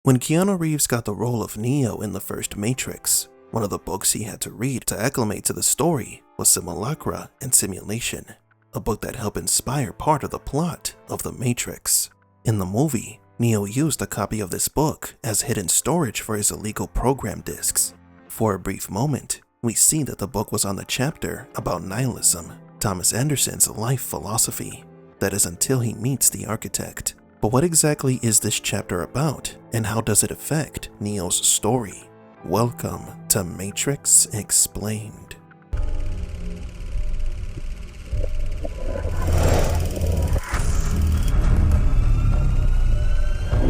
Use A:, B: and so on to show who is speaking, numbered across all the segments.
A: When Keanu Reeves got the role of Neo in the first Matrix, one of the books he had to read to acclimate to the story was Simulacra and Simulation, a book that helped inspire part of the plot of The Matrix. In the movie, Neo used a copy of this book as hidden storage for his illegal program discs. For a brief moment, we see that the book was on the chapter about nihilism, Thomas Anderson's life philosophy. That is until he meets the architect. But what exactly is this chapter about, and how does it affect Neo's story? Welcome to Matrix Explained.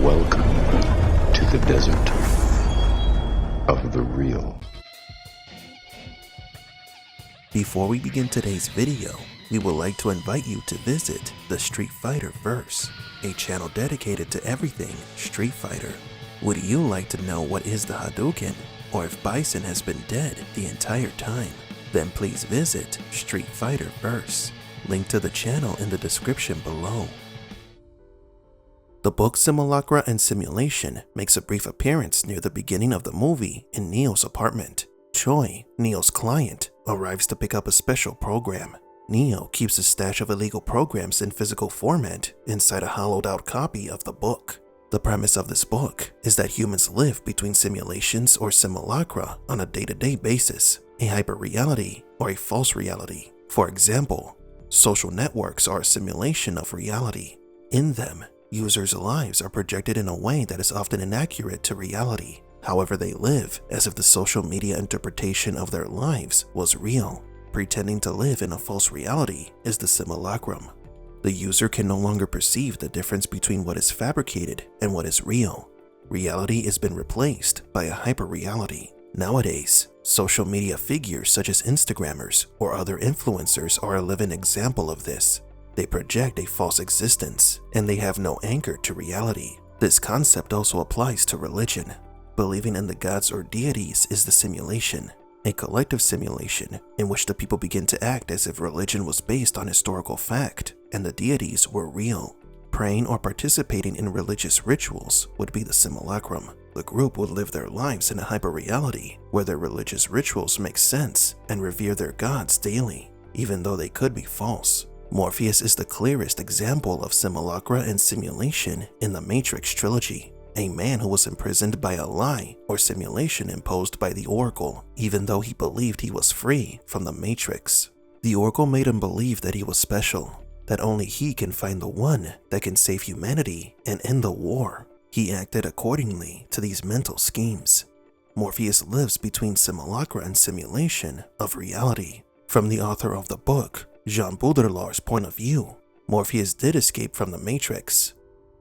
B: Welcome to the desert of the real.
A: Before we begin today's video, we would like to invite you to visit the Street Fighter Verse, a channel dedicated to everything Street Fighter. Would you like to know what is the Hadouken, or if Bison has been dead the entire time? Then please visit Street Fighter Verse. Link to the channel in the description below. The book Simulacra and Simulation makes a brief appearance near the beginning of the movie in Neo's apartment. Choi, Neo's client, arrives to pick up a special program. Neo keeps a stash of illegal programs in physical format inside a hollowed-out copy of the book. The premise of this book is that humans live between simulations or simulacra on a day-to-day basis, a hyper-reality or a false reality. For example, social networks are a simulation of reality. In them, users' lives are projected in a way that is often inaccurate to reality. However, they live as if the social media interpretation of their lives was real. Pretending to live in a false reality is the simulacrum. The user can no longer perceive the difference between what is fabricated and what is real. Reality has been replaced by a hyper-reality. Nowadays, social media figures such as Instagrammers or other influencers are a living example of this. They project a false existence, and they have no anchor to reality. This concept also applies to religion. Believing in the gods or deities is the simulation, a collective simulation in which the people begin to act as if religion was based on historical fact and the deities were real. Praying or participating in religious rituals would be the simulacrum. The group would live their lives in a hyper-reality where their religious rituals make sense and revere their gods daily, even though they could be false. Morpheus is the clearest example of simulacra and simulation in the Matrix trilogy. A man who was imprisoned by a lie or simulation imposed by the Oracle, even though he believed he was free from the Matrix. The Oracle made him believe that he was special, that only he can find the one that can save humanity and end the war. He acted accordingly to these mental schemes. Morpheus lives between simulacra and simulation of reality. From the author of the book, Jean Baudrillard's point of view, Morpheus did escape from the Matrix,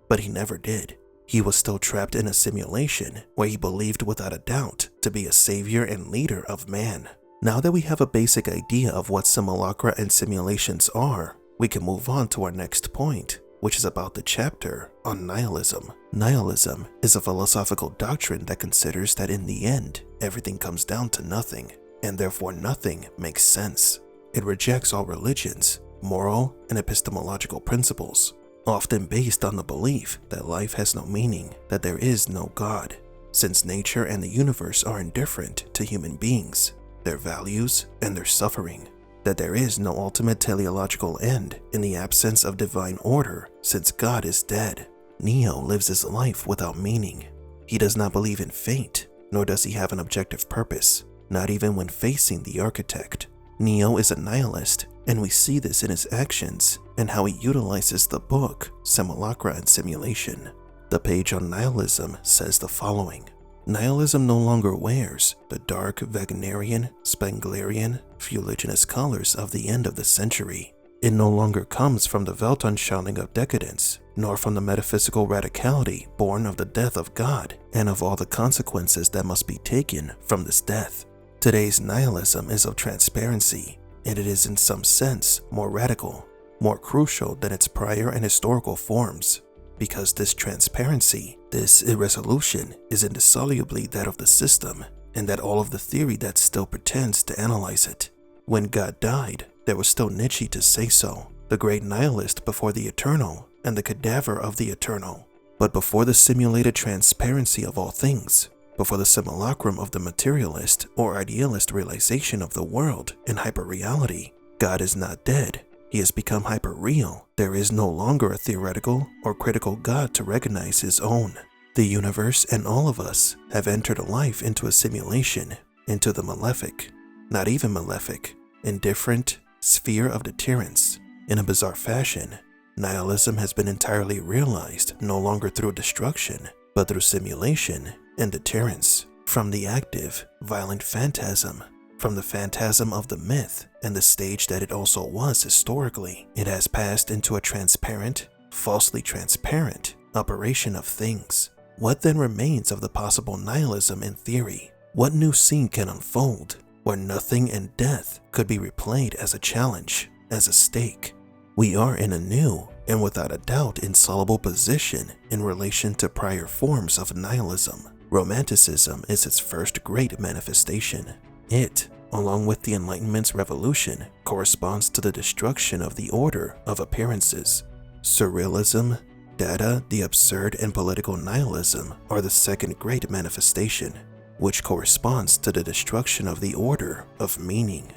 A: but he never did. He was still trapped in a simulation where he believed without a doubt to be a savior and leader of man. Now that we have a basic idea of what simulacra and simulations are, we can move on to our next point, which is about the chapter on nihilism. Nihilism is a philosophical doctrine that considers that in the end, everything comes down to nothing, and therefore nothing makes sense. It rejects all religions, moral and epistemological principles, often based on the belief that life has no meaning, that there is no God, since nature and the universe are indifferent to human beings, their values, and their suffering, that there is no ultimate teleological end in the absence of divine order, since God is dead. Neo lives his life without meaning. He does not believe in fate, nor does he have an objective purpose, not even when facing the architect. Neo is a nihilist, and we see this in his actions and how he utilizes the book Simulacra and Simulation. The page on nihilism says the following: Nihilism no longer wears the dark Wagnerian, Spenglerian, fuliginous colors of the end of the century. It no longer comes from the Weltanschauung of decadence, nor from the metaphysical radicality born of the death of God and of all the consequences that must be taken from this death. Today's nihilism is of transparency, and it is in some sense more radical, more crucial than its prior and historical forms, because this transparency, this irresolution, is indissolubly that of the system, and that all of the theory that still pretends to analyze it. When God died, there was still Nietzsche to say so, the great nihilist before the eternal, and the cadaver of the eternal. But before the simulated transparency of all things, before the simulacrum of the materialist or idealist realization of the world in hyperreality, God is not dead. He has become hyper-real. There is no longer a theoretical or critical God to recognize his own. The universe and all of us have entered a life into a simulation, into the malefic, not even malefic, indifferent sphere of deterrence. In a bizarre fashion, nihilism has been entirely realized no longer through destruction, but through simulation and deterrence. From the active, violent phantasm, from the phantasm of the myth and the stage that it also was historically, it has passed into a transparent, falsely transparent operation of things. What then remains of the possible nihilism in theory? What new scene can unfold where nothing and death could be replayed as a challenge, as a stake? We are in a new and without a doubt insoluble position in relation to prior forms of nihilism. Romanticism is its first great manifestation. It, along with the Enlightenment's revolution, corresponds to the destruction of the order of appearances. Surrealism, Dada, the absurd, and political nihilism are the second great manifestation, which corresponds to the destruction of the order of meaning.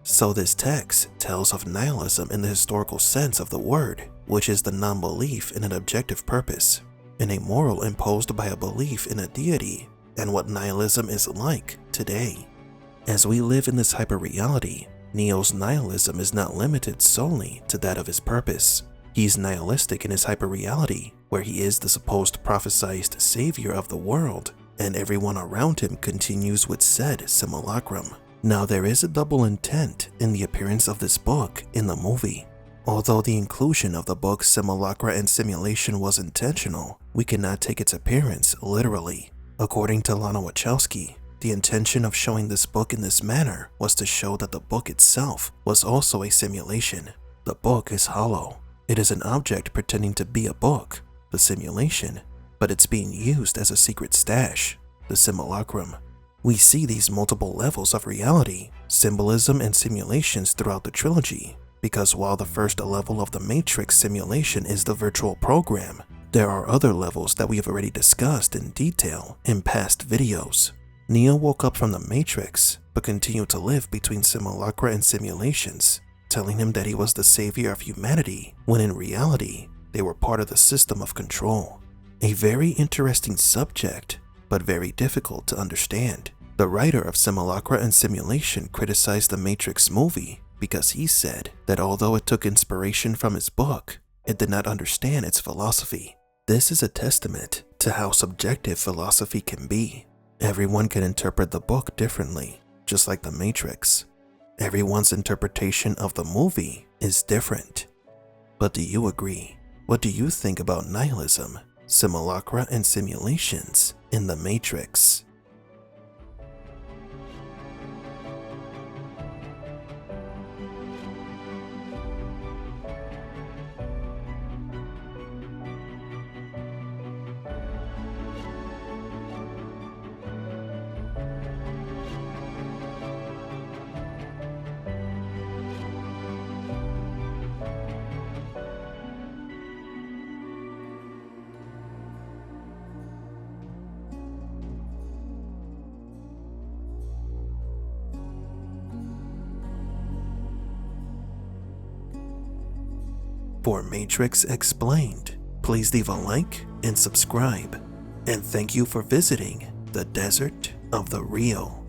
A: So this text tells of nihilism in the historical sense of the word, which is the non-belief in an objective purpose, in a moral imposed by a belief in a deity, and what nihilism is like today. As we live in this hyperreality, Neo's nihilism is not limited solely to that of his purpose. He's nihilistic in his hyperreality, where he is the supposed prophesized savior of the world, and everyone around him continues with said simulacrum. Now there is a double intent in the appearance of this book in the movie. Although the inclusion of the book Simulacra and Simulation was intentional, we cannot take its appearance literally. According to Lana Wachowski, the intention of showing this book in this manner was to show that the book itself was also a simulation. The book is hollow. It is an object pretending to be a book, the simulation, but it's being used as a secret stash, the simulacrum. We see these multiple levels of reality, symbolism, and simulations throughout the trilogy, because while the first level of the Matrix simulation is the virtual program, there are other levels that we have already discussed in detail in past videos. Neo woke up from the Matrix, but continued to live between simulacra and simulations, telling him that he was the savior of humanity, when in reality, they were part of the system of control. A very interesting subject, but very difficult to understand. The writer of Simulacra and Simulation criticized the Matrix movie because he said that although it took inspiration from his book, it did not understand its philosophy. This is a testament to how subjective philosophy can be. Everyone can interpret the book differently, just like the Matrix. Everyone's interpretation of the movie is different. But do you agree? What do you think about nihilism, simulacra, and simulations in the Matrix? For Matrix Explained, please leave a like and subscribe. And thank you for visiting the Desert of the Real.